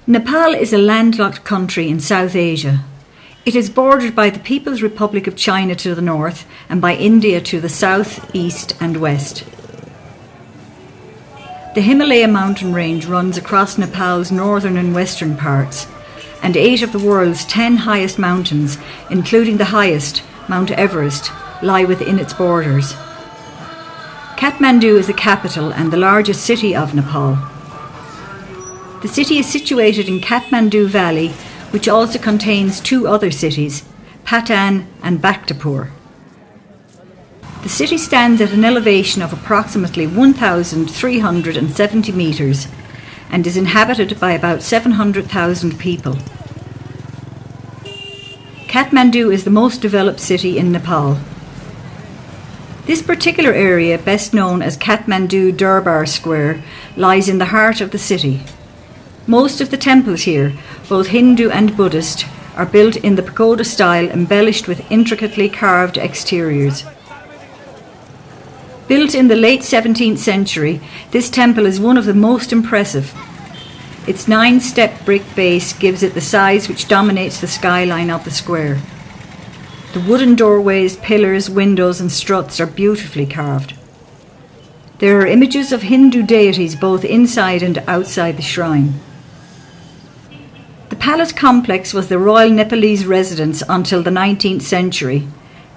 Nepal is a landlocked country in South Asia. It is bordered by the People's Republic of China to the north and by India to the south, east and west. The Himalaya mountain range runs across Nepal's northern and western parts, and 8 of the world's 10 highest mountains, including the highest, Mount Everest, lie within its borders. Kathmandu is the capital and the largest city of Nepal. The city is situated in Kathmandu Valley, which also contains 2 other cities, Patan and Bhaktapur. The city stands at an elevation of approximately 1,370 metres and is inhabited by about 700,000 people. Kathmandu is the most developed city in Nepal. This particular area, best known as Kathmandu Durbar Square, lies in the heart of the city. Most of the temples here, both Hindu and Buddhist, are built in the pagoda style, embellished with intricately carved exteriors. Built in the late 17th century, this temple is one of the most impressive. Its 9-step brick base gives it the size which dominates the skyline of the square. The wooden doorways, pillars, windows and struts are beautifully carved. There are images of Hindu deities both inside and outside the shrine. The palace complex was the royal Nepalese residence until the 19th century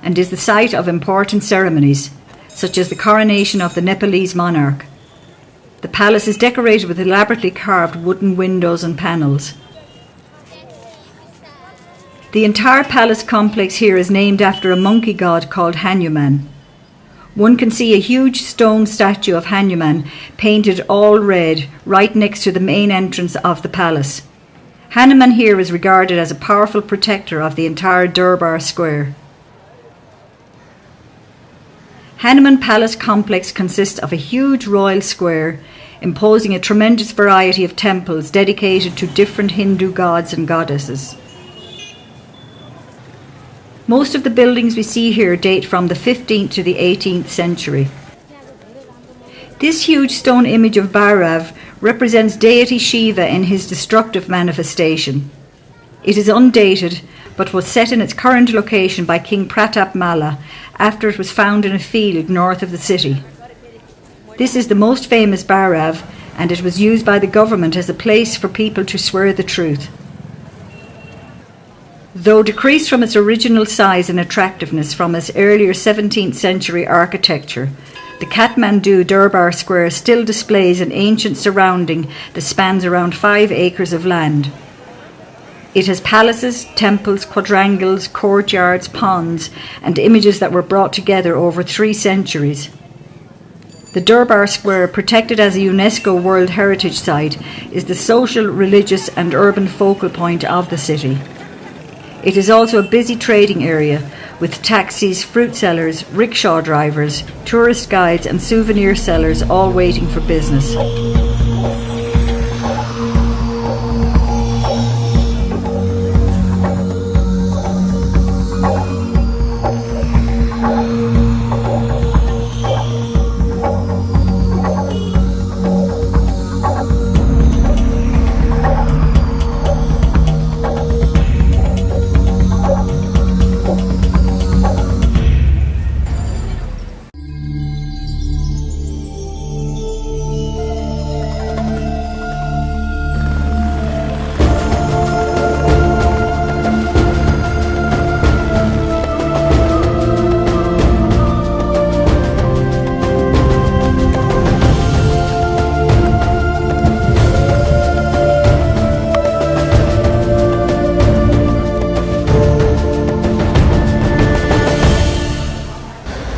and is the site of important ceremonies, such as the coronation of the Nepalese monarch. The palace is decorated with elaborately carved wooden windows and panels. The entire palace complex here is named after a monkey god called Hanuman. One can see a huge stone statue of Hanuman painted all red right next to the main entrance of the palace. Hanuman here is regarded as a powerful protector of the entire Durbar Square. Hanuman Palace complex consists of a huge royal square, imposing a tremendous variety of temples dedicated to different Hindu gods and goddesses. Most of the buildings we see here date from the 15th to the 18th century. This huge stone image of Bhairav represents deity Shiva in his destructive manifestation. It is undated, but was set in its current location by King Pratap Malla after it was found in a field north of the city. This is the most famous Bhairav, and it was used by the government as a place for people to swear the truth. Though decreased from its original size and attractiveness from its earlier 17th century architecture, the Kathmandu Durbar Square still displays an ancient surrounding that spans around 5 acres of land. It has palaces, temples, quadrangles, courtyards, ponds, and images that were brought together over 3 centuries. The Durbar Square, protected as a UNESCO World Heritage Site, is the social, religious and urban focal point of the city. It is also a busy trading area, with taxis, fruit sellers, rickshaw drivers, tourist guides and souvenir sellers all waiting for business.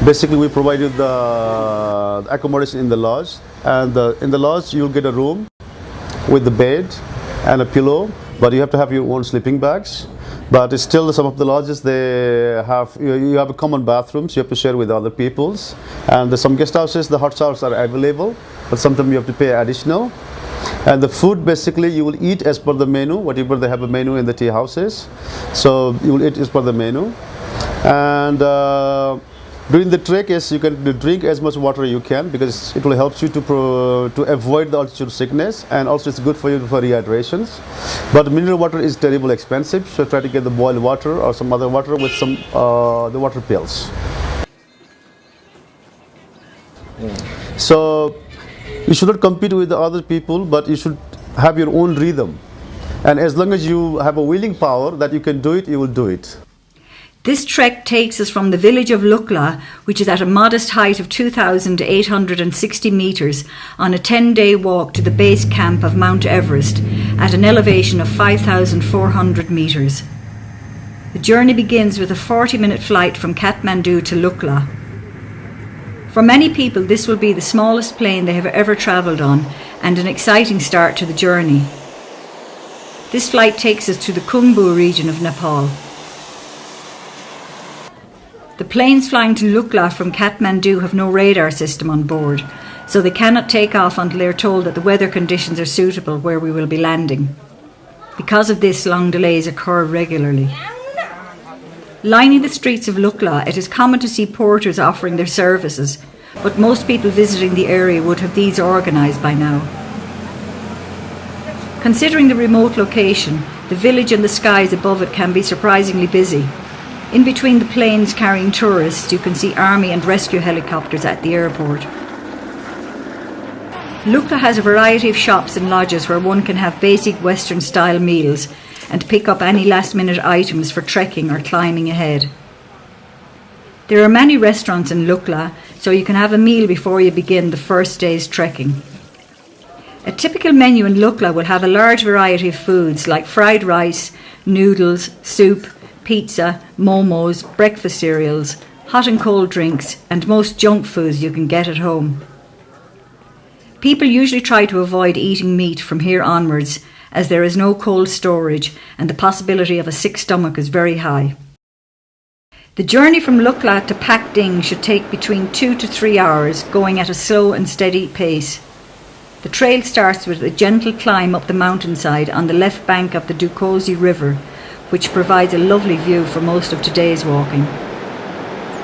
Basically, we provide you the accommodation in the lodge, and in the lodge you'll get a room with the bed and a pillow, but you have to have your own sleeping bags. But still, some of the lodges, they have you have a common bathrooms you have to share with other people's, and some guest houses the hot showers are available, but sometimes you have to pay additional. And the food, basically you will eat as per the menu, whatever they have a menu in the tea houses, so you will eat as per the menu. And During the trek, yes, you can drink as much water you can because it will help you to avoid the altitude sickness, and also it's good for you for rehydrations. But mineral water is terribly expensive, so try to get the boiled water or some other water with some the water pills. So you should not compete with the other people, but you should have your own rhythm. And as long as you have a willing power that you can do it, you will do it. This trek takes us from the village of Lukla, which is at a modest height of 2,860 metres, on a 10-day walk to the base camp of Mount Everest at an elevation of 5,400 metres. The journey begins with a 40-minute flight from Kathmandu to Lukla. For many people, this will be the smallest plane they have ever travelled on and an exciting start to the journey. This flight takes us to the Khumbu region of Nepal. The planes flying to Lukla from Kathmandu have no radar system on board, so they cannot take off until they are told that the weather conditions are suitable where we will be landing. Because of this, long delays occur regularly. Lining the streets of Lukla, it is common to see porters offering their services, but most people visiting the area would have these organised by now. Considering the remote location, the village and the skies above it can be surprisingly busy. In between the planes carrying tourists, you can see army and rescue helicopters at the airport. Lukla has a variety of shops and lodges where one can have basic Western-style meals and pick up any last-minute items for trekking or climbing ahead. There are many restaurants in Lukla, so you can have a meal before you begin the first day's trekking. A typical menu in Lukla will have a large variety of foods like fried rice, noodles, soup, pizza, momos, breakfast cereals, hot and cold drinks, and most junk foods you can get at home. People usually try to avoid eating meat from here onwards, as there is no cold storage and the possibility of a sick stomach is very high. The journey from Lukla to Pakding should take between 2 to 3 hours, going at a slow and steady pace. The trail starts with a gentle climb up the mountainside on the left bank of the Dukosi River, which provides a lovely view for most of today's walking.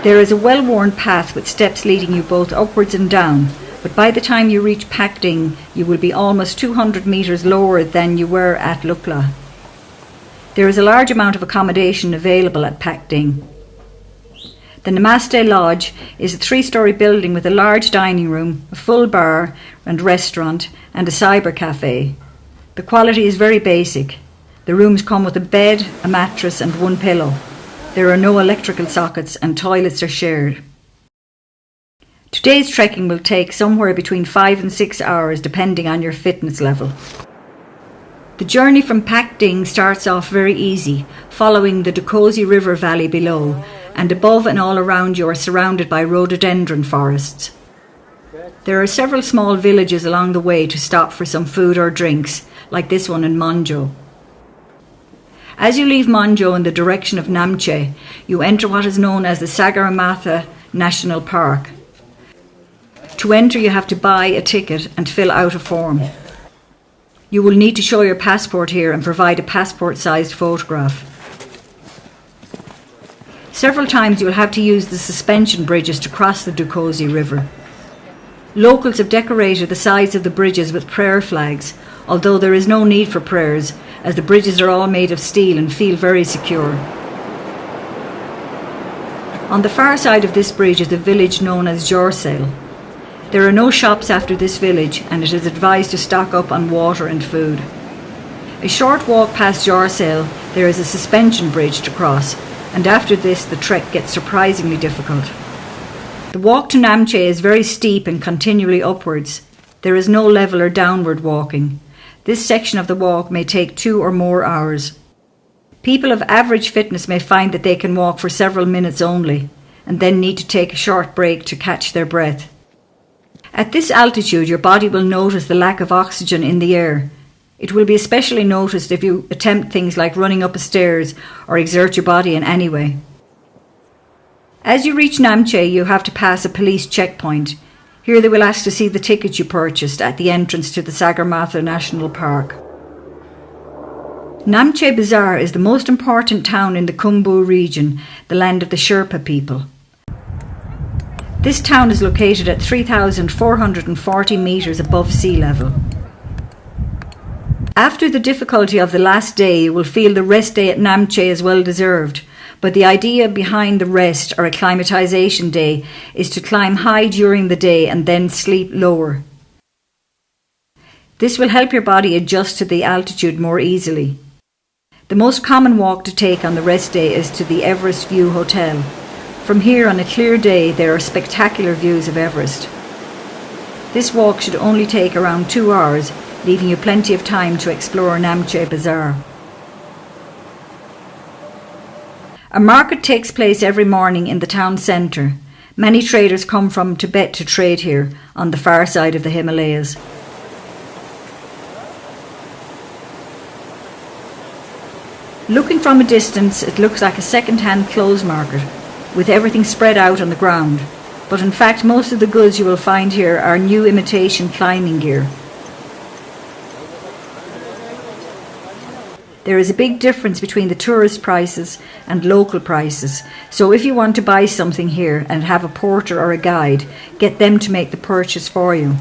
There is a well-worn path with steps leading you both upwards and down, but by the time you reach Pakding, you will be almost 200 metres lower than you were at Lukla. There is a large amount of accommodation available at Pakding. The Namaste Lodge is a 3-storey building with a large dining room, a full bar and restaurant, and a cyber cafe. The quality is very basic. The rooms come with a bed, a mattress and one pillow. There are no electrical sockets and toilets are shared. Today's trekking will take somewhere between 5 and 6 hours depending on your fitness level. The journey from Pakding starts off very easy, following the Dukosi River valley below, and above and all around you are surrounded by rhododendron forests. There are several small villages along the way to stop for some food or drinks, like this one in Monjo. As you leave Monjo in the direction of Namche, you enter what is known as the Sagarmatha National Park. To enter, you have to buy a ticket and fill out a form. You will need to show your passport here and provide a passport-sized photograph. Several times you will have to use the suspension bridges to cross the Dukosi River. Locals have decorated the sides of the bridges with prayer flags, although there is no need for prayers, as the bridges are all made of steel and feel very secure. On the far side of this bridge is a village known as Jorsale. There are no shops after this village, and it is advised to stock up on water and food. A short walk past Jorsale, there is a suspension bridge to cross, and after this the trek gets surprisingly difficult. The walk to Namche is very steep and continually upwards. There is no level or downward walking. This section of the walk may take 2 or more hours. People of average fitness may find that they can walk for several minutes only, and then need to take a short break to catch their breath. At this altitude, your body will notice the lack of oxygen in the air. It will be especially noticed if you attempt things like running up a stairs or exert your body in any way. As you reach Namche, you have to pass a police checkpoint. Here they will ask to see the ticket you purchased at the entrance to the Sagarmatha National Park. Namche Bazaar is the most important town in the Khumbu region, the land of the Sherpa people. This town is located at 3,440 metres above sea level. After the difficulty of the last day, you will feel the rest day at Namche is well deserved, but the idea behind the rest or acclimatisation day is to climb high during the day and then sleep lower. This will help your body adjust to the altitude more easily. The most common walk to take on the rest day is to the Everest View Hotel. From here on a clear day there are spectacular views of Everest. This walk should only take around 2 hours, leaving you plenty of time to explore Namche Bazaar. A market takes place every morning in the town centre. Many traders come from Tibet to trade here, on the far side of the Himalayas. Looking from a distance, it looks like a second-hand clothes market, with everything spread out on the ground. But in fact, most of the goods you will find here are new imitation climbing gear. There is a big difference between the tourist prices and local prices, so if you want to buy something here and have a porter or a guide, get them to make the purchase for you.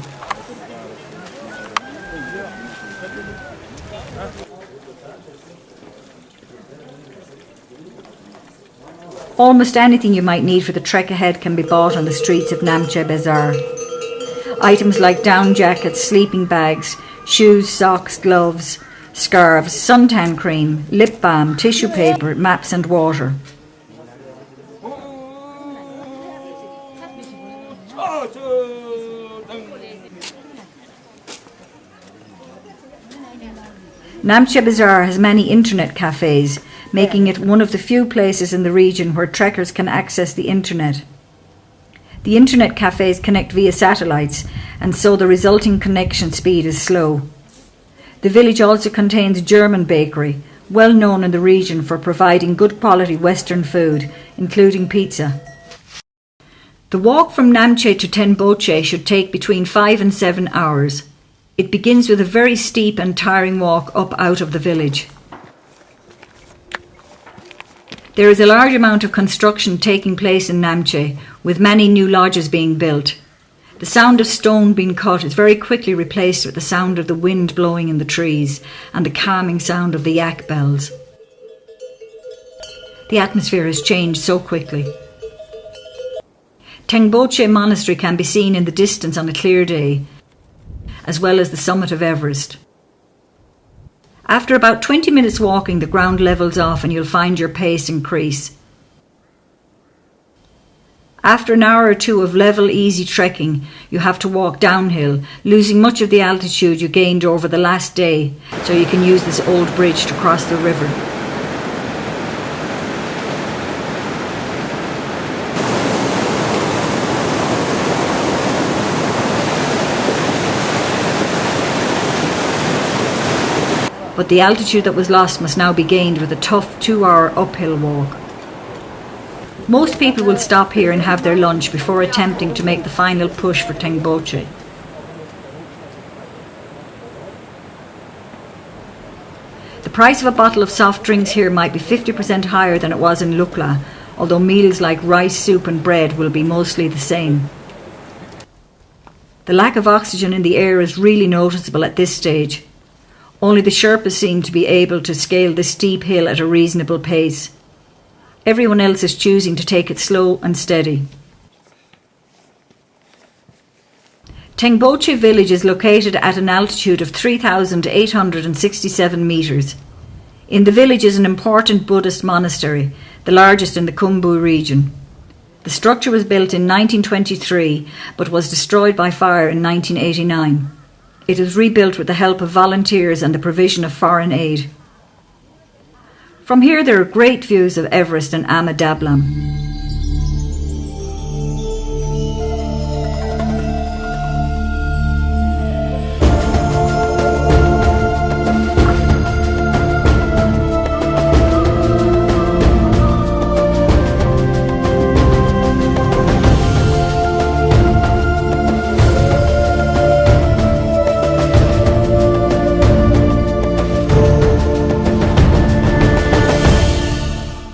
Almost anything you might need for the trek ahead can be bought on the streets of Namche Bazaar. Items like down jackets, sleeping bags, shoes, socks, gloves, scarves, suntan cream, lip balm, tissue paper, maps and water. Namche Bazaar has many internet cafes, making it one of the few places in the region where trekkers can access the internet. The internet cafes connect via satellites, and so the resulting connection speed is slow. The village also contains a German bakery, well known in the region for providing good quality Western food, including pizza. The walk from Namche to Tenboche should take between 5 and 7 hours. It begins with a very steep and tiring walk up out of the village. There is a large amount of construction taking place in Namche, with many new lodges being built. The sound of stone being cut is very quickly replaced with the sound of the wind blowing in the trees and the calming sound of the yak bells. The atmosphere has changed so quickly. Tenboche Monastery can be seen in the distance on a clear day, as well as the summit of Everest. After about 20 minutes walking, the ground levels off and you'll find your pace increase. After an hour or two of level, easy trekking, you have to walk downhill, losing much of the altitude you gained over the last day, so you can use this old bridge to cross the river. But the altitude that was lost must now be gained with a tough 2-hour uphill walk. Most people will stop here and have their lunch before attempting to make the final push for Tenboche. The price of a bottle of soft drinks here might be 50% higher than it was in Lukla, although meals like rice, soup and bread will be mostly the same. The lack of oxygen in the air is really noticeable at this stage. Only the Sherpas seem to be able to scale the steep hill at a reasonable pace. Everyone else is choosing to take it slow and steady. Tenboche village is located at an altitude of 3,867 metres. In the village is an important Buddhist monastery, the largest in the Khumbu region. The structure was built in 1923 but was destroyed by fire in 1989. It was rebuilt with the help of volunteers and the provision of foreign aid. From here there are great views of Everest and Ama Dablam.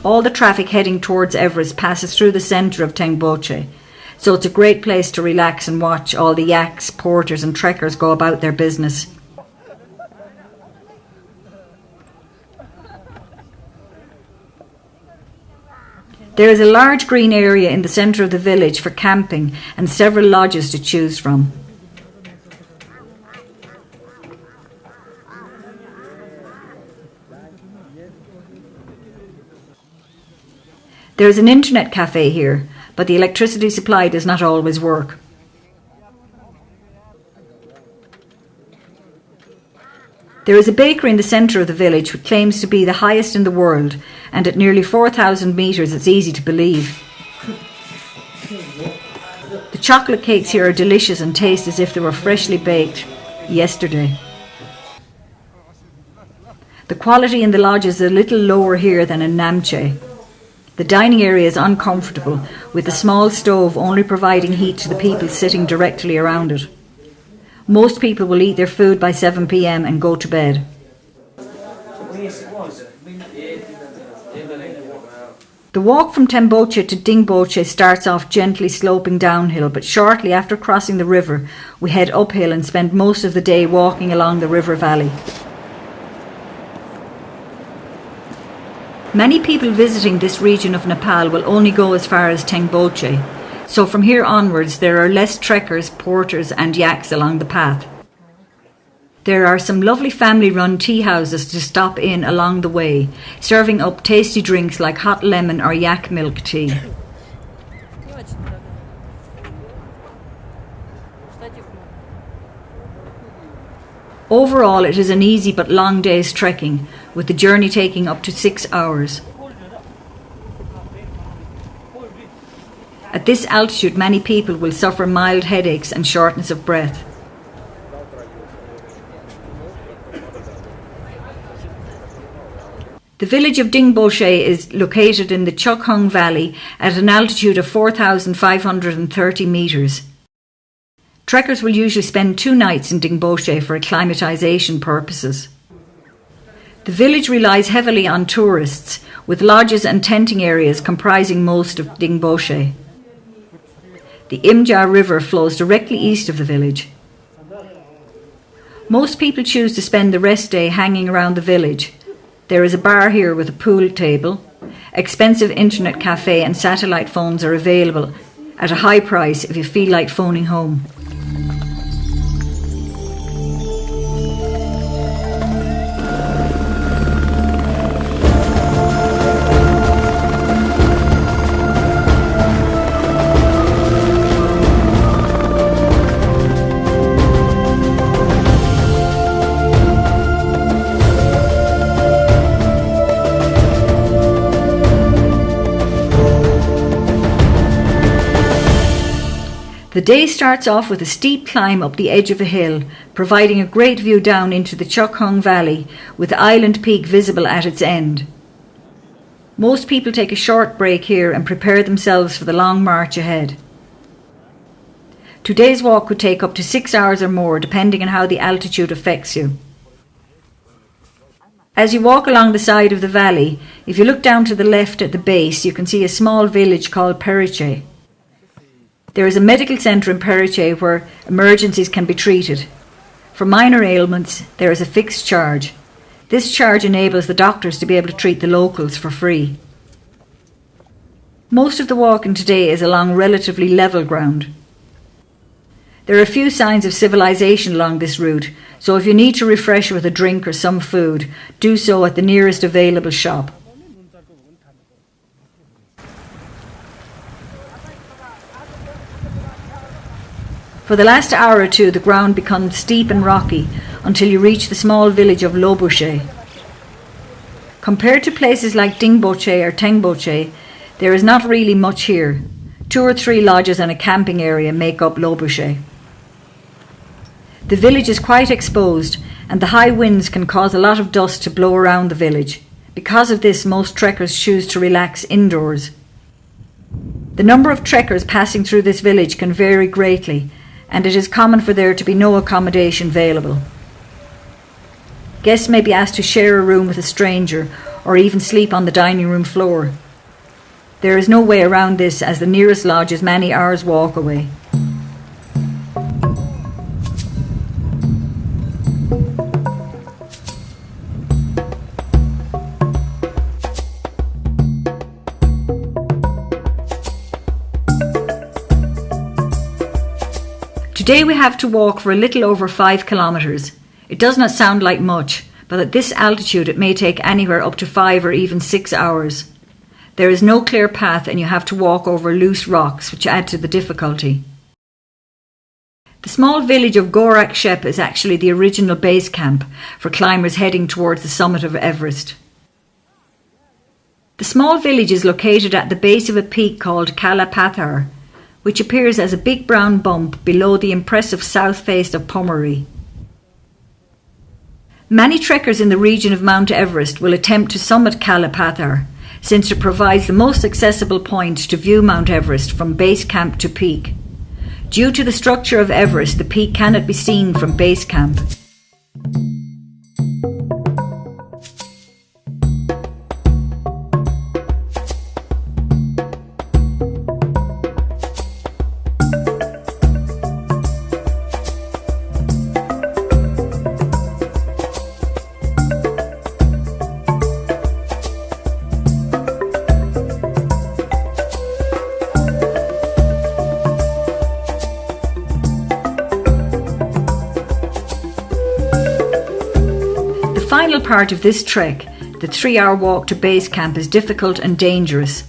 All the traffic heading towards Everest passes through the centre of Tenboche. so it's a great place to relax and watch all the yaks, porters and trekkers go about their business. There is a large green area in the centre of the village for camping and several lodges to choose from. There is an internet cafe here, but the electricity supply does not always work. There is a bakery in the centre of the village which claims to be the highest in the world, and at nearly 4,000 metres it's easy to believe. The chocolate cakes here are delicious and taste as if they were freshly baked yesterday. The quality in the lodge is a little lower here than in Namche. The dining area is uncomfortable, with the small stove only providing heat to the people sitting directly around it. Most people will eat their food by 7 p.m. and go to bed. The walk from Temboche to Dingboche starts off gently sloping downhill, but shortly after crossing the river, we head uphill and spend most of the day walking along the river valley. Many people visiting this region of Nepal will only go as far as Tengboche, so from here onwards there are less trekkers, porters and yaks along the path. There are some lovely family-run tea houses to stop in along the way, serving up tasty drinks like hot lemon or yak milk tea. Overall, it is an easy but long day's trekking, with the journey taking up to 6 hours. At this altitude, many people will suffer mild headaches and shortness of breath. The village of Dingboche is located in the Chukhung Valley at an altitude of 4,530 metres. Trekkers will usually spend 2 nights in Dingboche for acclimatisation purposes. The village relies heavily on tourists, with lodges and tenting areas comprising most of Dingboche. The Imja River flows directly east of the village. Most people choose to spend the rest day hanging around the village. There is a bar here with a pool table. Expensive internet cafe and satellite phones are available at a high price if you feel like phoning home. The day starts off with a steep climb up the edge of a hill, providing a great view down into the Chukhung Valley, with Island Peak visible at its end. Most people take a short break here and prepare themselves for the long march ahead. Today's walk could take up to 6 hours or more, depending on how the altitude affects you. As you walk along the side of the valley, if you look down to the left at the base, you can see a small village called Periche. There is a medical centre in Periche where emergencies can be treated. For minor ailments, there is a fixed charge. This charge enables the doctors to be able to treat the locals for free. Most of the walking today is along relatively level ground. There are a few signs of civilization along this route, so if you need to refresh with a drink or some food, do so at the nearest available shop. For the last hour or two, the ground becomes steep and rocky until you reach the small village of Lobuche. Compared to places like Dingboche or Tengboche, there is not really much here. 2 or 3 lodges and a camping area make up Lobuche. The village is quite exposed, and the high winds can cause a lot of dust to blow around the village. Because of this, most trekkers choose to relax indoors. The number of trekkers passing through this village can vary greatly, and it is common for there to be no accommodation available. Guests may be asked to share a room with a stranger or even sleep on the dining room floor. There is no way around this, as the nearest lodge is many hours' walk away. Today we have to walk for a little over 5 kilometres. It does not sound like much, but at this altitude it may take anywhere up to 5 or even 6 hours. There is no clear path and you have to walk over loose rocks, which add to the difficulty. The small village of Gorak Shep is actually the original base camp for climbers heading towards the summit of Everest. The small village is located at the base of a peak called Kala Pathar, which appears as a big brown bump below the impressive south face of Pommery. Many trekkers in the region of Mount Everest will attempt to summit Kala Pathar, since it provides the most accessible point to view Mount Everest from base camp to peak. Due to the structure of Everest, the peak cannot be seen from base camp. The final part of this trek, the 3-hour walk to base camp, is difficult and dangerous.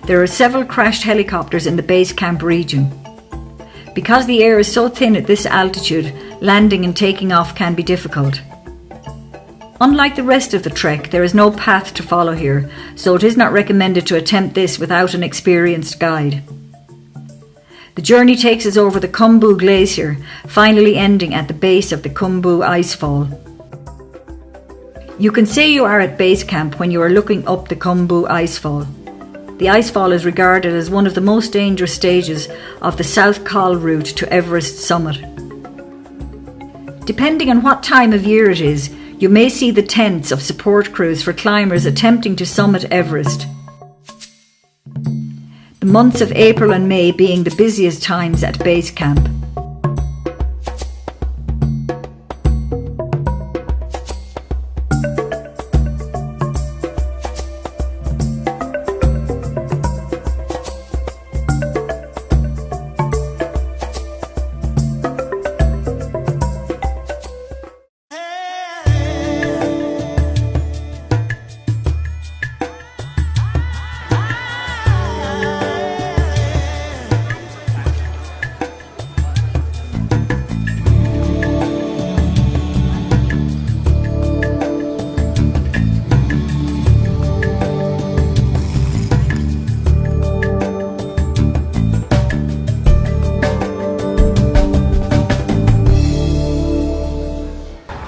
There are several crashed helicopters in the base camp region. Because the air is so thin at this altitude, landing and taking off can be difficult. Unlike the rest of the trek, there is no path to follow here, so it is not recommended to attempt this without an experienced guide. The journey takes us over the Khumbu Glacier, finally ending at the base of the Khumbu Icefall. You can say you are at base camp when you are looking up the Khumbu Icefall. The icefall is regarded as one of the most dangerous stages of the South Col route to Everest summit. Depending on what time of year it is, you may see the tents of support crews for climbers attempting to summit Everest. The months of April and May being the busiest times at base camp.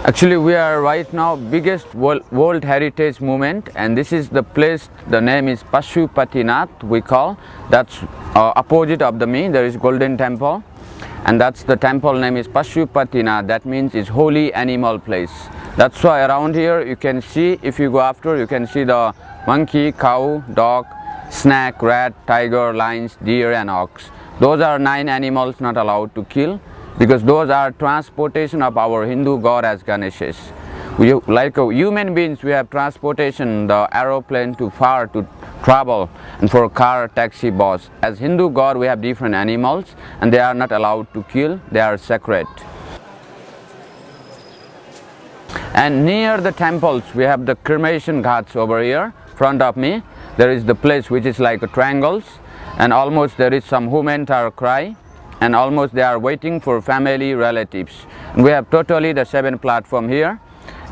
Actually, we are right now biggest World Heritage Movement, and this is the place. The name is Pashupatinath. We call that's opposite of the me. There is Golden Temple, and that's the temple name is Pashupatinath. That means it's holy animal place. That's why around here you can see, if you go after, you can see the monkey, cow, dog, snake, rat, tiger, lions, deer, and ox. Those are 9 animals not allowed to kill, because those are transportation of our Hindu god as Ganesha. Like human beings, we have transportation, the aeroplane to far to travel, and for car, taxi, bus. As Hindu god, we have different animals, and they are not allowed to kill, they are sacred. And near the temples, we have the cremation ghats over here, front of me. There is the place which is like a triangles, and almost there is some women are cry, and almost they are waiting for family relatives. And we have totally the 7 platform here,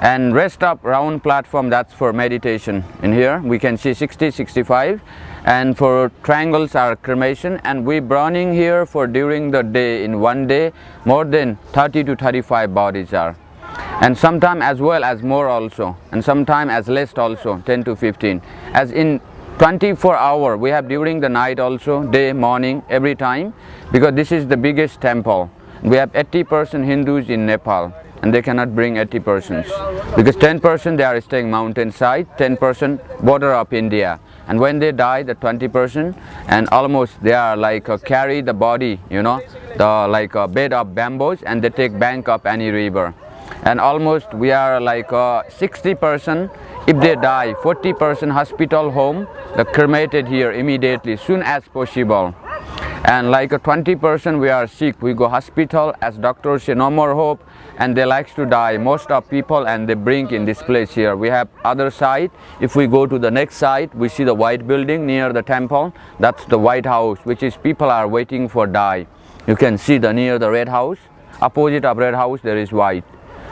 and rest of round platform, that's for meditation. In here we can see 60, 65, and for triangles are cremation, and we burning here for during the day, in one day more than 30 to 35 bodies are, and sometime as well as more also, and sometime as less also, 10 to 15. As in 24 hours we have during the night also, day, morning, every time, because this is the biggest temple. We have 80% Hindus in Nepal, and they cannot bring 80 persons, because 10% they are staying mountainside, 10% border of India, and when they die, the 20%, and almost they are like carry the body, you know, the like a bed of bamboos, and they take bank up any river. And almost we are like 60%, if they die, 40% hospital home, the cremated here immediately, soon as possible. And like 20% we are sick, we go hospital, as doctors say no more hope, and they likes to die, most of people, and they bring in this place here. We have other side. If we go to the next side, we see the white building near the temple. That's the White House, which is people are waiting for die. You can see the near the Red House, opposite of Red House there is white.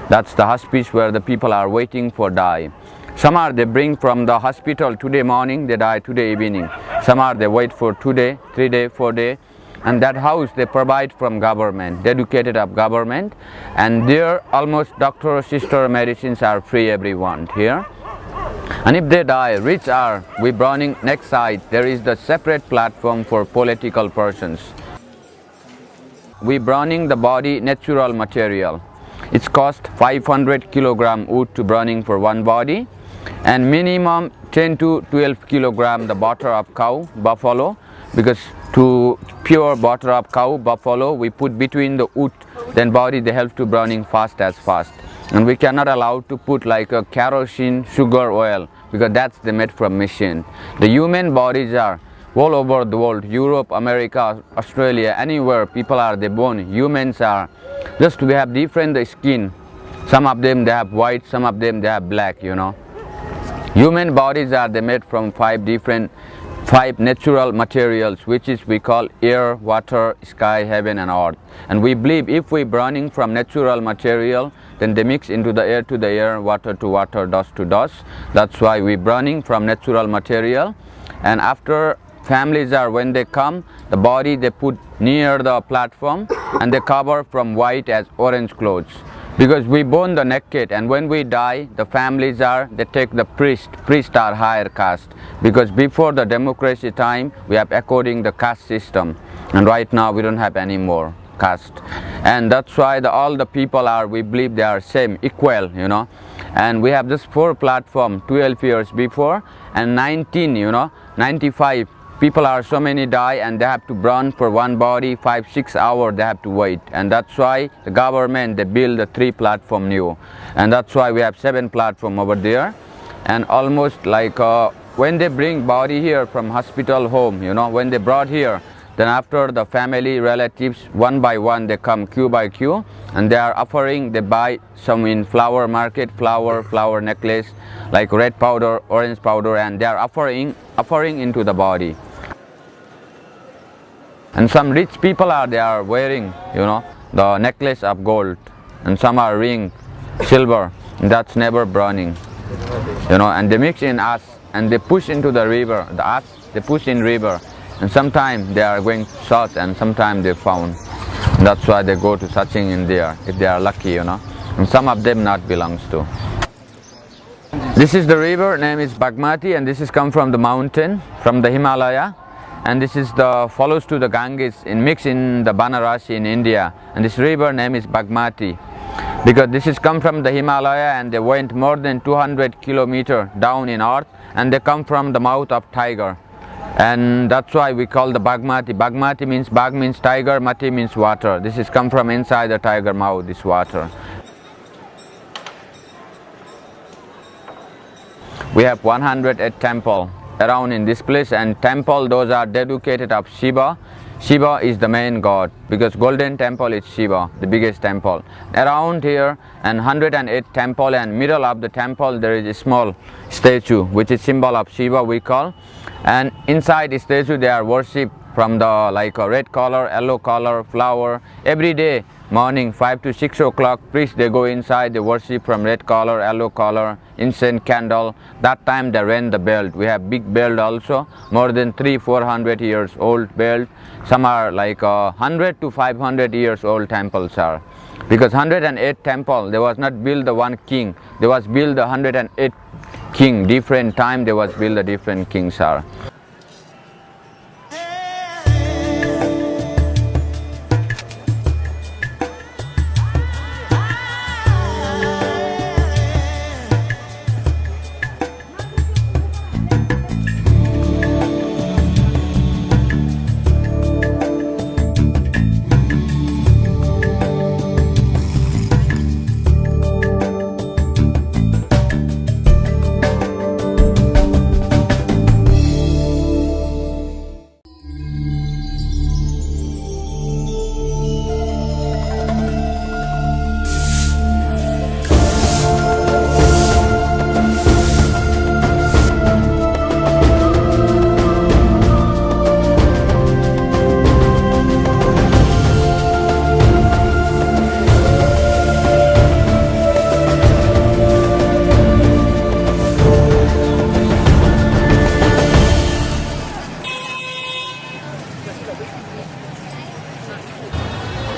That's the hospice where the people are waiting for die. Some are they bring from the hospital today morning, they die today evening. Some are they wait for 2 day, 3 day, 4 day. And that house they provide from government, dedicated of government. And there almost doctor, sister, medicines are free everyone here. And if they die, rich are, we burning next side, there is the separate platform for political persons. We burning the body natural material. It's cost 500 kilogram wood to burning for one body, and minimum 10 to 12 kilogram the butter of cow, buffalo, because to pure butter of cow, buffalo, we put between the wood, then body they help to burning fast as fast. And we cannot allow to put like a kerosene, sugar, oil, because that's the made from machine. The human bodies are all over the world, Europe, America, Australia, anywhere people are they born, humans are. Just we have different skin. Some of them they have white, some of them they have black, you know. Human bodies are they made from five natural materials, which is we call air, water, sky, heaven and earth. And we believe if we burning from natural material, then they mix into the air to the air, water to water, dust to dust. That's why we burning from natural material. And after families are, when they come, the body they put near the platform and they cover from white as orange clothes. Because we burn the naked, and when we die, the families are, they take the priest are higher caste. Because before the democracy time, we have according the caste system. And right now we don't have any more caste. And that's why all the people are, we believe they are same, equal, you know. And we have this 4 platform 12 years before, and 95 people are so many die, and they have to burn for one body 5-6 hours they have to wait. And that's why the government they build the 3 platform new, and that's why we have 7 platform over there. And almost like when they bring body here from hospital home, you know, when they brought here, then after the family relatives one by one they come queue by queue, and they are offering, they buy some in flower market, flower necklace like red powder, orange powder, and they are offering into the body. And some rich people are, they are wearing, you know, the necklace of gold, and some are ring silver, and that's never burning, you know. And they mix in ash and they push into the river, the ash they push in river, and sometimes they are going to search, and sometimes they found. And that's why they go to searching in there if they are lucky, you know. And some of them not belongs to. This is the river, name is Bagmati, and this is come from the mountain, from the Himalaya. And this is the follows to the Ganges in mix in the Banarasi in India. And this river name is Bagmati, because this is come from the Himalaya, and they went more than 200 kilometers down in earth, and they come from the mouth of tiger. And that's why we call the Bagmati. Bagmati means, Bag means tiger, Mati means water. This is come from inside the tiger mouth, this water. We have 108 temple around in this place, and temple those are dedicated of Shiva. Shiva is the main god, because golden temple is Shiva, the biggest temple. Around here, and 108 temple, and middle of the temple there is a small statue, which is symbol of Shiva we call. And inside the statue they are worship from the like a red color, yellow color, flower. Every day morning 5 to 6 o'clock, priests they go inside, they worship from red color, yellow color, incense, candle. That time they ring the bell. We have big bell also, more than 300-400 years old bell. Some are like 100 to 500 years old temples are. Because 108 temple, there was not built the one king, there was built the 108 king. Different time there was built the different kings are.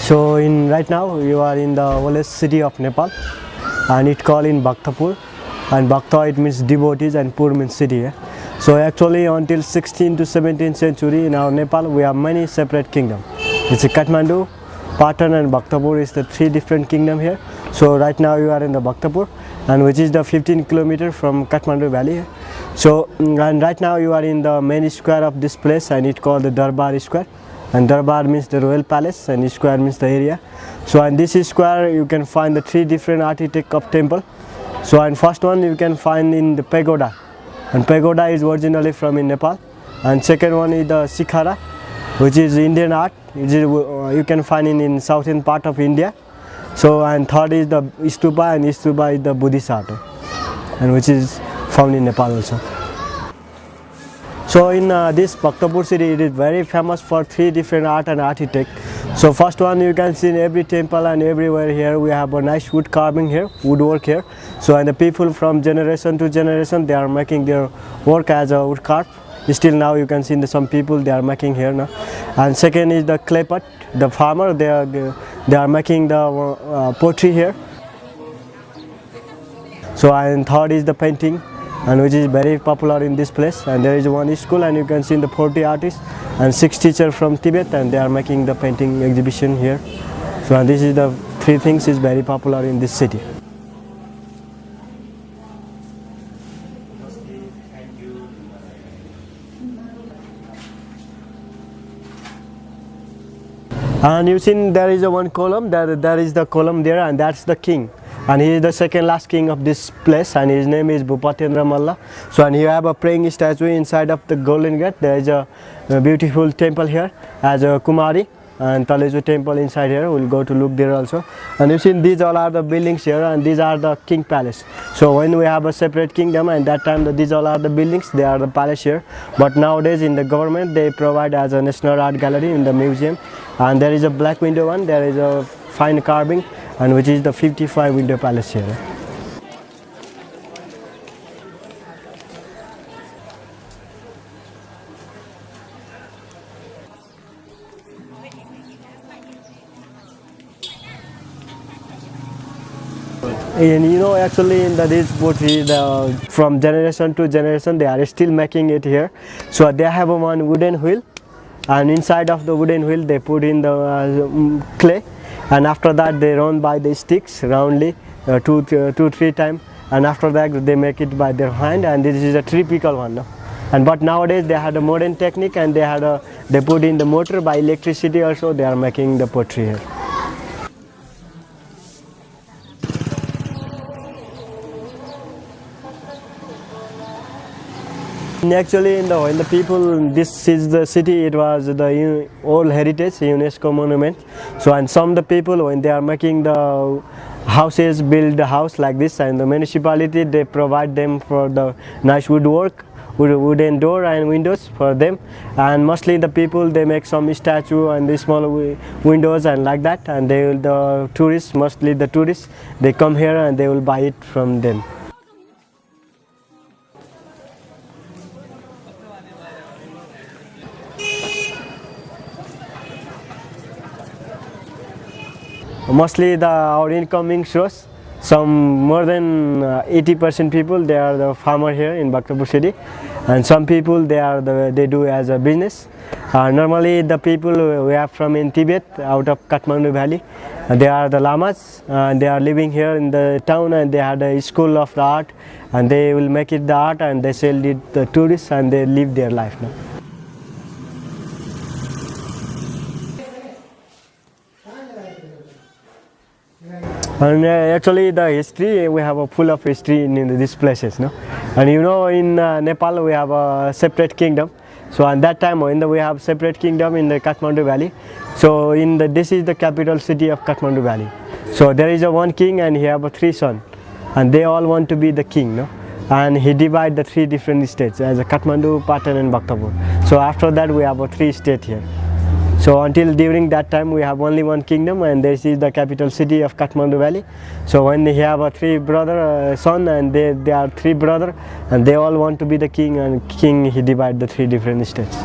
So right now you are in the oldest city of Nepal, and it called in Bhaktapur, and Bhakta it means devotees and Pur means city. So actually until 16th to 17th century in our Nepal we have many separate kingdoms. It's a Kathmandu, Patan and Bhaktapur is the three different kingdom here. So right now you are in the Bhaktapur, and which is the 15 kilometer from Kathmandu valley. So and right now you are in the main square of this place, and it called the Darbar Square, and Darbar means the royal palace and square means the area. So in this square you can find the three different architect of temple. So and first one you can find in the pagoda, and pagoda is originally from in Nepal, and second one is the Sikhara, which is Indian art. You can find in southern part of India. So and third is the stupa, and stupa is the Buddhist art, and which is found in Nepal also. So in this Bhaktapur city, it is very famous for three different art and architect. So first one you can see in every temple and everywhere here we have a nice wood carving here, woodwork here. So and the people from generation to generation they are making their work as a wood carve. Still now you can see some people they are making here now. And second is the clay pot, the farmer they are making the pottery here. So and third is the painting, and which is very popular in this place, and there is one school, and you can see the 40 artists and 6 teachers from Tibet, and they are making the painting exhibition here. So and this is the three things is very popular in this city. And you see there is a one column, there is the column there, and that's the king. And he is the second last king of this place, and his name is Bhupatendra Malla. So and you have a praying statue inside of the Golden Gate. There is a beautiful temple here as a Kumari, and Taleju temple inside here. We'll go to look there also. And you see these all are the buildings here, and these are the king palace. So when we have a separate kingdom, and that time these all are the buildings, they are the palace here. But nowadays in the government they provide as a national art gallery in the museum. And there is a black window one, there is a fine carving, and which is the 55 window palace here. And you know actually in this pottery from generation to generation they are still making it here. So they have a one wooden wheel, and inside of the wooden wheel they put in the clay, and after that they run by the sticks roundly 2-3 times, and after that they make it by their hand, and this is a typical one. No? And but nowadays they had a modern technique, and they put in the motor by electricity also. They are making the pottery here. And actually when the people, this is the city, it was the old heritage UNESCO monument. So and some the people when they are making the houses, build the house like this, and the municipality they provide them for the nice woodwork, wooden door and windows for them. And mostly the people they make some statue and the small windows and like that, and they will, the tourists, mostly the tourists, they come here and they will buy it from them. Mostly our incoming shows, some more than 80% people they are the farmer here in Bhaktapur city, and some people they do as a business. Normally the people we have from in Tibet, out of Kathmandu valley, they are the lamas, and they are living here in the town, and they had a school of the art, and they will make it the art and they sell it to the tourists, and they live their life now. And actually the history, we have a full of history in these places, no? And you know in Nepal we have a separate kingdom. So at that time when we have separate kingdom in the Kathmandu valley, so this is the capital city of Kathmandu valley. So there is a one king, and he have 3 sons, and they all want to be the king, no? And he divide the 3 different states as a Kathmandu, Patan and Bhaktapur. So after that we have a 3 states here. So until during that time we have only one kingdom, and this is the capital city of Kathmandu valley. So when they have a 3 brother son, and they are 3 brother, and they all want to be the king, and king he divide the 3 different states.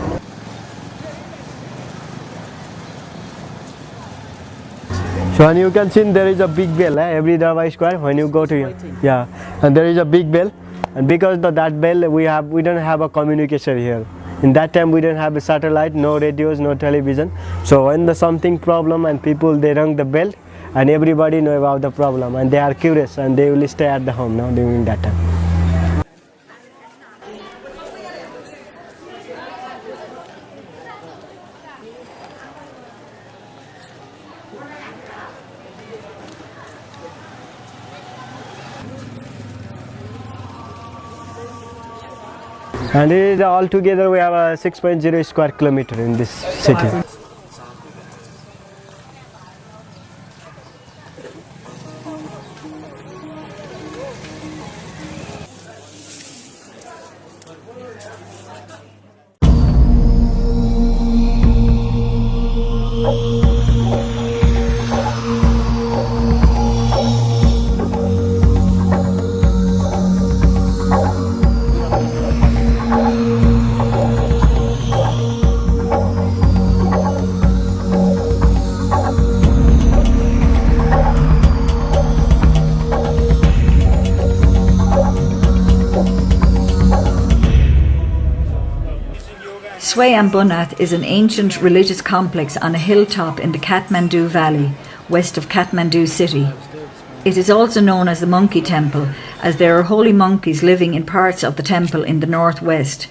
So and you can see there is a big bell every Darbar square when you go to here. Yeah, and there is a big bell, and because of that bell we don't have a communication here. In that time we didn't have a satellite, no radios, no television. So when the something problem and people they rang the bell, and everybody know about the problem and they are curious and they will stay at the home now during that time. And it is altogether we have a 6.0 square kilometer in this city. Swayambunnath is an ancient religious complex on a hilltop in the Kathmandu Valley, west of Kathmandu city. It is also known as the Monkey Temple, as there are holy monkeys living in parts of the temple in the northwest.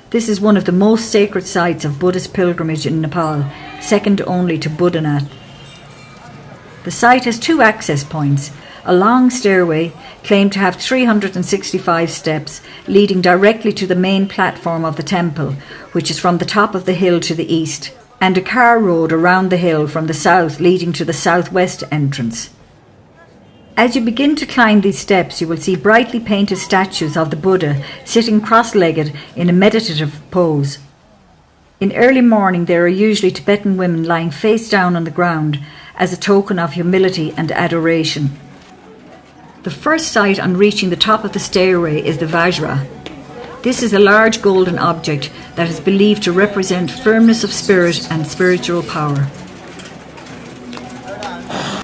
This is one of the most sacred sites of Buddhist pilgrimage in Nepal, second only to Buddhanath. The site has two access points, a long stairway claimed to have 365 steps leading directly to the main platform of the temple, which is from the top of the hill to the east, and a car road around the hill from the south leading to the southwest entrance. As you begin to climb these steps, you will see brightly painted statues of the Buddha sitting cross-legged in a meditative pose. In early morning there are usually Tibetan women lying face down on the ground as a token of humility and adoration. The first sight on reaching the top of the stairway is the Vajra. This is a large golden object that is believed to represent firmness of spirit and spiritual power.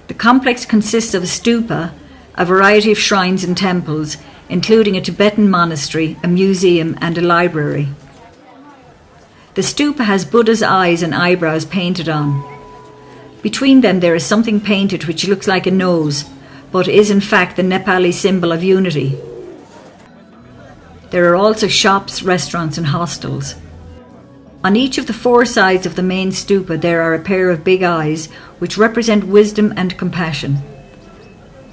The complex consists of a stupa, a variety of shrines and temples, including a Tibetan monastery, a museum and a library. The stupa has Buddha's eyes and eyebrows painted on. Between them there is something painted which looks like a nose, but is in fact the Nepali symbol of unity. There are also shops, restaurants and hostels. On each of the four sides of the main stupa there are a pair of big eyes which represent wisdom and compassion.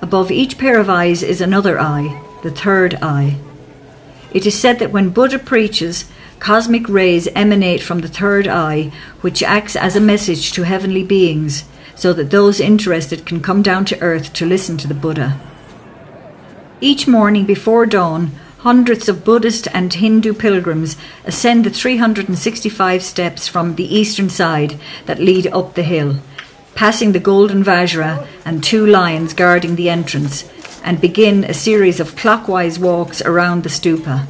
Above each pair of eyes is another eye, the third eye. It is said that when Buddha preaches, cosmic rays emanate from the third eye, which acts as a message to heavenly beings, so that those interested can come down to earth to listen to the Buddha. Each morning before dawn, hundreds of Buddhist and Hindu pilgrims ascend the 365 steps from the eastern side that lead up the hill, passing the golden Vajra and two lions guarding the entrance, and begin a series of clockwise walks around the stupa.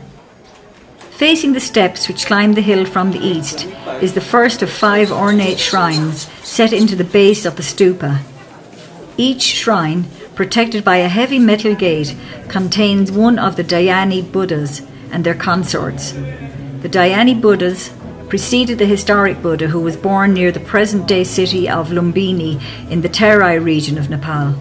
Facing the steps which climb the hill from the east is the first of 5 ornate shrines set into the base of the stupa. Each shrine, protected by a heavy metal gate, contains one of the Dhyani Buddhas and their consorts. The Dhyani Buddhas preceded the historic Buddha, who was born near the present-day city of Lumbini in the Terai region of Nepal.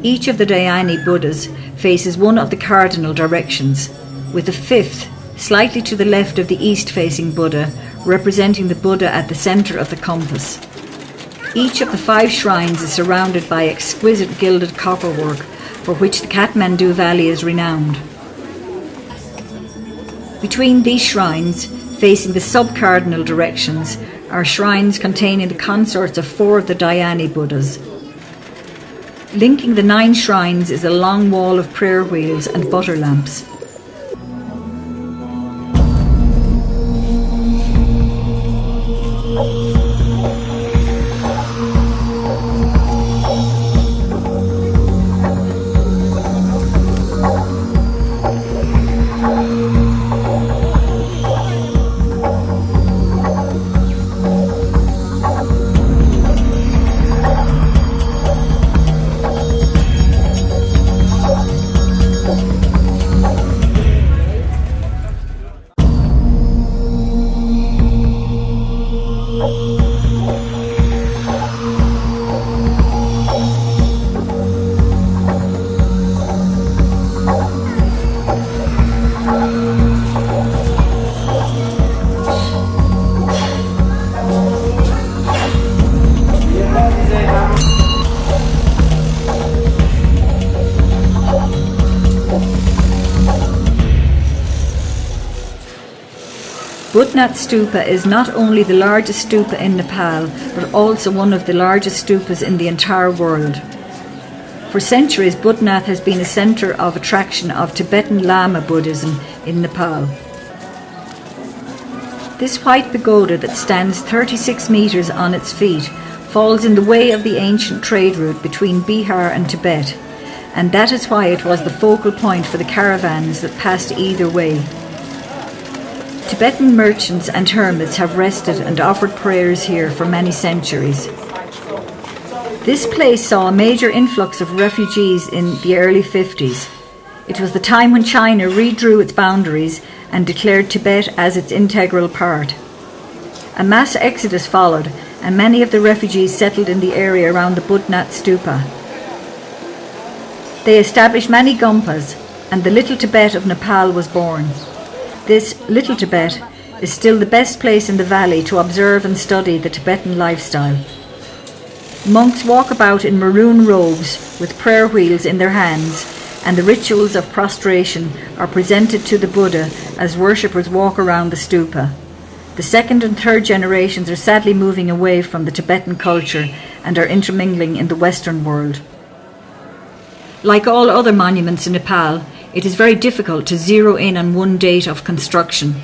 Each of the Dhyani Buddhas faces one of the cardinal directions, with the fifth, slightly to the left of the east-facing Buddha, representing the Buddha at the centre of the compass. Each of the 5 shrines is surrounded by exquisite gilded copperwork, for which the Kathmandu Valley is renowned. Between these shrines, facing the sub-cardinal directions, are shrines containing the consorts of 4 of the Dhyani Buddhas. Linking the 9 shrines is a long wall of prayer wheels and butter lamps. Budnath Stupa is not only the largest stupa in Nepal, but also one of the largest stupas in the entire world. For centuries, Budnath has been a centre of attraction of Tibetan Lama Buddhism in Nepal. This white pagoda that stands 36 metres on its feet falls in the way of the ancient trade route between Bihar and Tibet, and that is why it was the focal point for the caravans that passed either way. Tibetan merchants and hermits have rested and offered prayers here for many centuries. This place saw a major influx of refugees in the early 50s. It was the time when China redrew its boundaries and declared Tibet as its integral part. A mass exodus followed, and many of the refugees settled in the area around the Budnath Stupa. They established many gompas, and the Little Tibet of Nepal was born. This Little Tibet is still the best place in the valley to observe and study the Tibetan lifestyle. Monks walk about in maroon robes with prayer wheels in their hands, and the rituals of prostration are presented to the Buddha as worshippers walk around the stupa. The second and third generations are sadly moving away from the Tibetan culture and are intermingling in the Western world. Like all other monuments in Nepal, it is very difficult to zero in on one date of construction.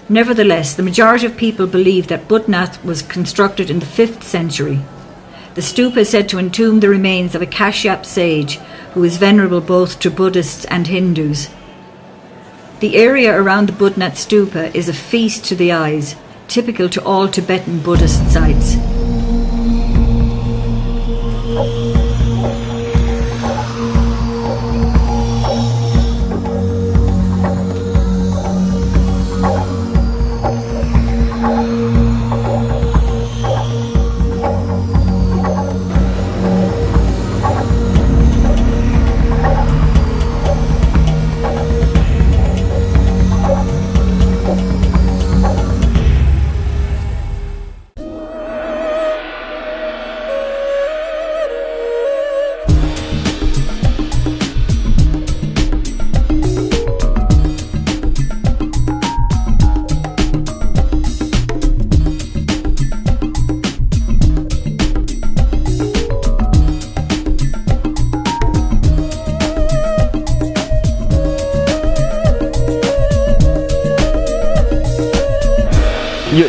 Nevertheless, the majority of people believe that Budnath was constructed in the 5th century. The stupa is said to entomb the remains of a Kashyap sage who is venerable both to Buddhists and Hindus. The area around the Budnath Stupa is a feast to the eyes, typical to all Tibetan Buddhist sites.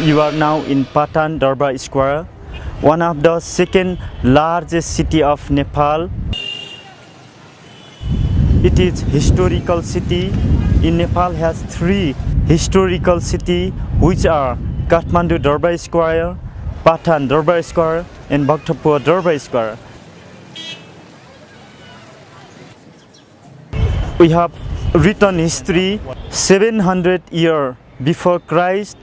You are now in Patan Darbar Square, one of the second largest city of Nepal. It is historical city. In Nepal has 3 historical city, which are Kathmandu Darbar Square, Patan Darbar Square, and Bhaktapur Darbar Square. We have written history 700 years before Christ.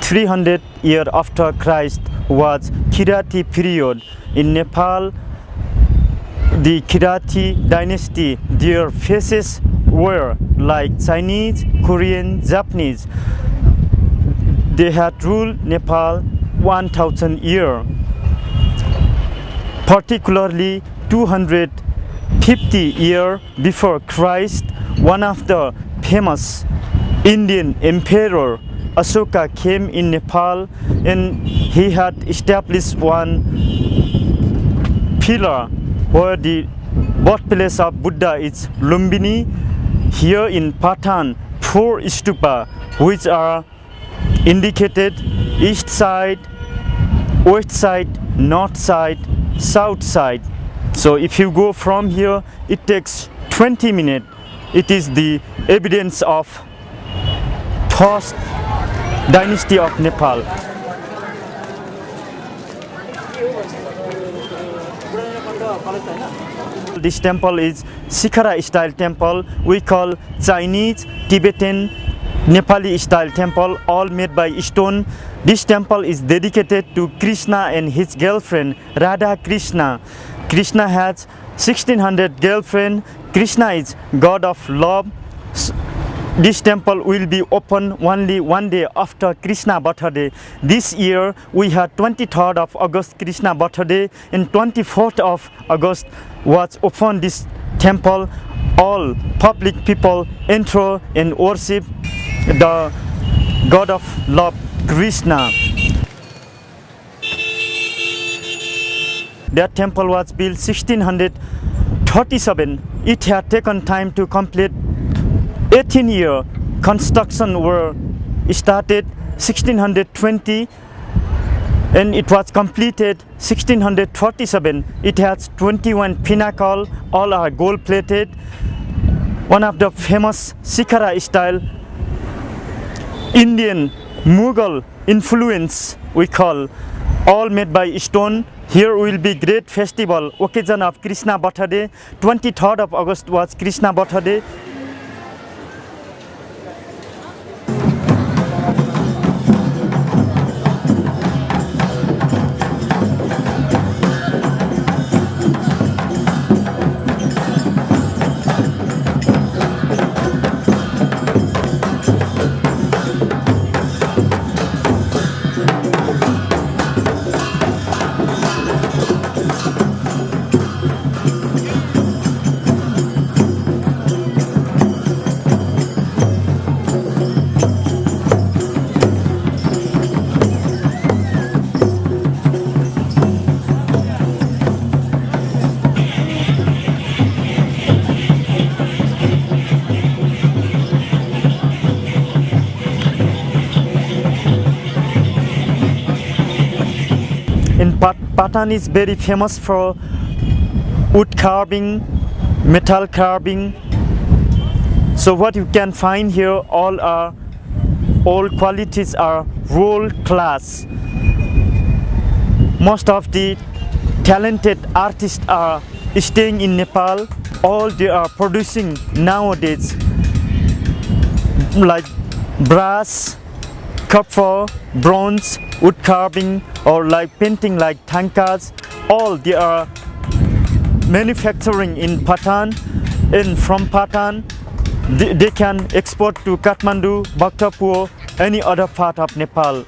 300 years after Christ was Kirati period. In Nepal, the Kirati dynasty, their faces were like Chinese, Korean, Japanese. They had ruled Nepal 1000 years. Particularly 250 years before Christ, one of the famous Indian emperor Ashoka came in Nepal, and he had established one pillar where the birthplace of Buddha is Lumbini. Here in Patan, 4 stupa which are indicated: east side, west side, north side, south side. So if you go from here, it takes 20 minutes. It is the evidence of first dynasty of Nepal. This temple is Shikhara style temple. We call Chinese, Tibetan, Nepali style temple, all made by stone. This temple is dedicated to Krishna and his girlfriend Radha Krishna. Krishna has 1600 girlfriend. Krishna is god of love. This temple will be open only one day after Krishna birthday. This year we had 23rd of August Krishna birthday, and 24th of August was opened this temple. All public people enter and worship. The god of love, Krishna. That temple was built 1637. It had taken time to complete 18-year construction were started 1620 and it was completed 1637. It has 21 pinnacles, all are gold plated. One of the famous Sikhara style Indian Mughal influence we call, all made by stone. Here will be great festival, occasion of Krishna birthday. 23rd of August was Krishna birthday. Patan is very famous for wood carving, metal carving. So what you can find here, all qualities are world class. Most of the talented artists are staying in Nepal. All they are producing nowadays, like brass, copper, bronze, wood carving, or like painting like tankas, all they are manufacturing in Patan, and from Patan they can export to Kathmandu, Bhaktapur, any other part of Nepal.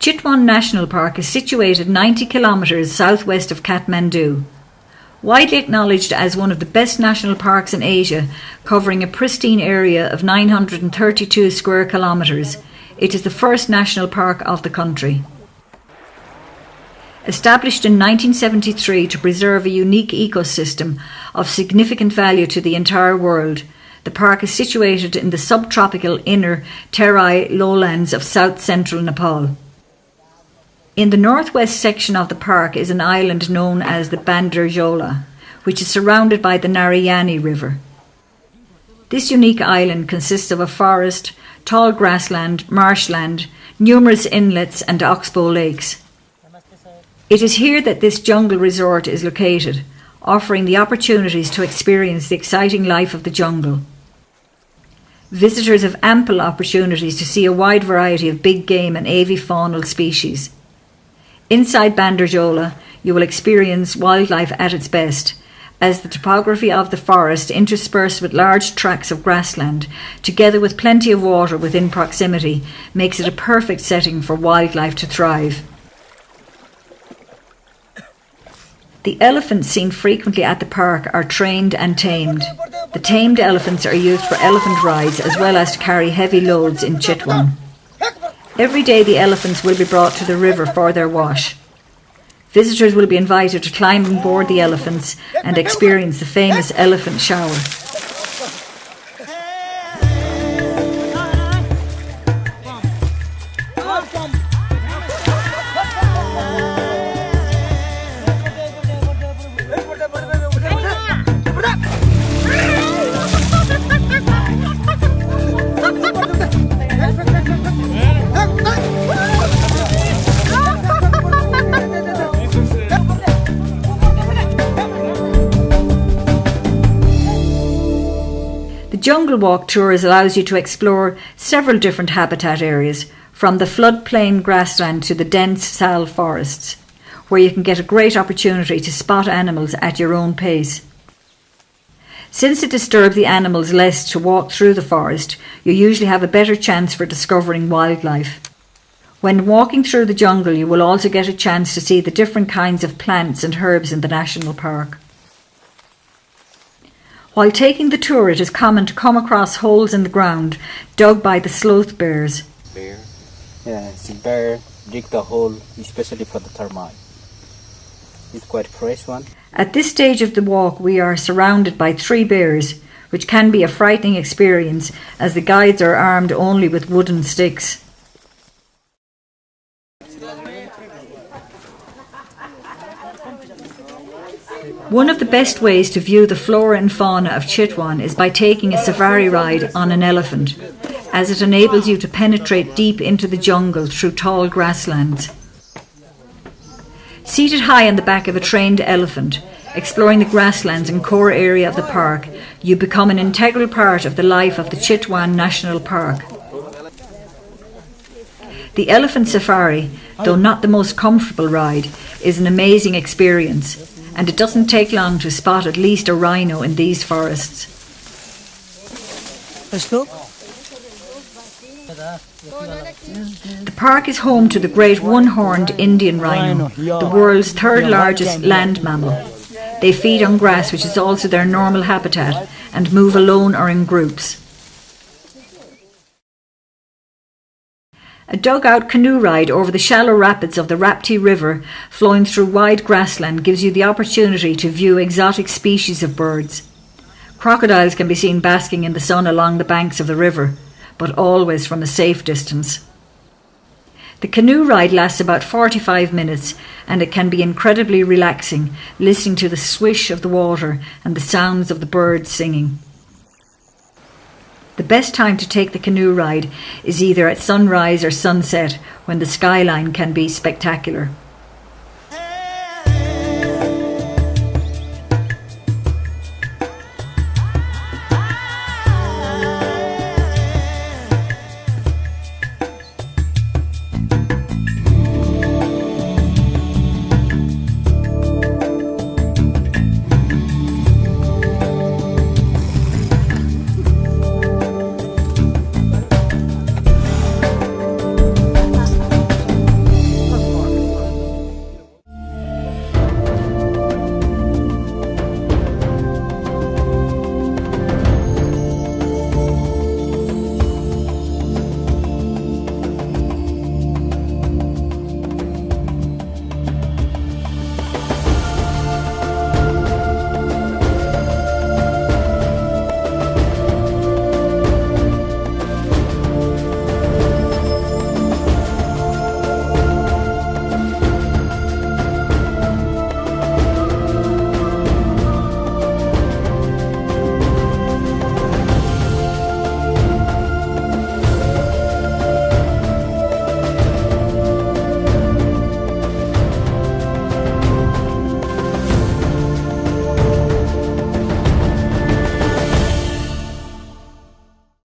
Chitwan National Park is situated 90 kilometres southwest of Kathmandu. Widely acknowledged as one of the best national parks in Asia, covering a pristine area of 932 square kilometres, it is the first national park of the country. Established in 1973 to preserve a unique ecosystem of significant value to the entire world, the park is situated in the subtropical inner Terai lowlands of south-central Nepal. In the northwest section of the park is an island known as the Bandarjola, which is surrounded by the Narayani River. This unique island consists of a forest, tall grassland, marshland, numerous inlets and oxbow lakes. It is here that this jungle resort is located, offering the opportunities to experience the exciting life of the jungle. Visitors have ample opportunities to see a wide variety of big game and avifaunal species. Inside Bandarjola, you will experience wildlife at its best, as the topography of the forest, interspersed with large tracts of grassland, together with plenty of water within proximity, makes it a perfect setting for wildlife to thrive. The elephants seen frequently at the park are trained and tamed. The tamed elephants are used for elephant rides as well as to carry heavy loads in Chitwan. Every day the elephants will be brought to the river for their wash. Visitors will be invited to climb on board the elephants and experience the famous elephant shower. The Jungle Walk Tours allows you to explore several different habitat areas, from the floodplain grassland to the dense sal forests, where you can get a great opportunity to spot animals at your own pace. Since it disturbs the animals less to walk through the forest, you usually have a better chance for discovering wildlife. When walking through the jungle, you will also get a chance to see the different kinds of plants and herbs in the national park. While taking the tour, it is common to come across holes in the ground dug by the sloth bears. Bear? Yeah, it's a bear dig the hole especially for the termite. It's quite a fresh one. At this stage of the walk, we are surrounded by 3 bears, which can be a frightening experience as the guides are armed only with wooden sticks. One of the best ways to view the flora and fauna of Chitwan is by taking a safari ride on an elephant, as it enables you to penetrate deep into the jungle through tall grasslands. Seated high on the back of a trained elephant, exploring the grasslands and core area of the park, you become an integral part of the life of the Chitwan National Park. The elephant safari, though not the most comfortable ride, is an amazing experience, and it doesn't take long to spot at least a rhino in these forests. The park is home to the great one-horned Indian rhino, the world's 3rd largest land mammal. They feed on grass, which is also their normal habitat, and move alone or in groups. A dugout canoe ride over the shallow rapids of the Rapti River, flowing through wide grassland, gives you the opportunity to view exotic species of birds. Crocodiles can be seen basking in the sun along the banks of the river, but always from a safe distance. The canoe ride lasts about 45 minutes, and it can be incredibly relaxing, listening to the swish of the water and the sounds of the birds singing. The best time to take the canoe ride is either at sunrise or sunset, when the skyline can be spectacular.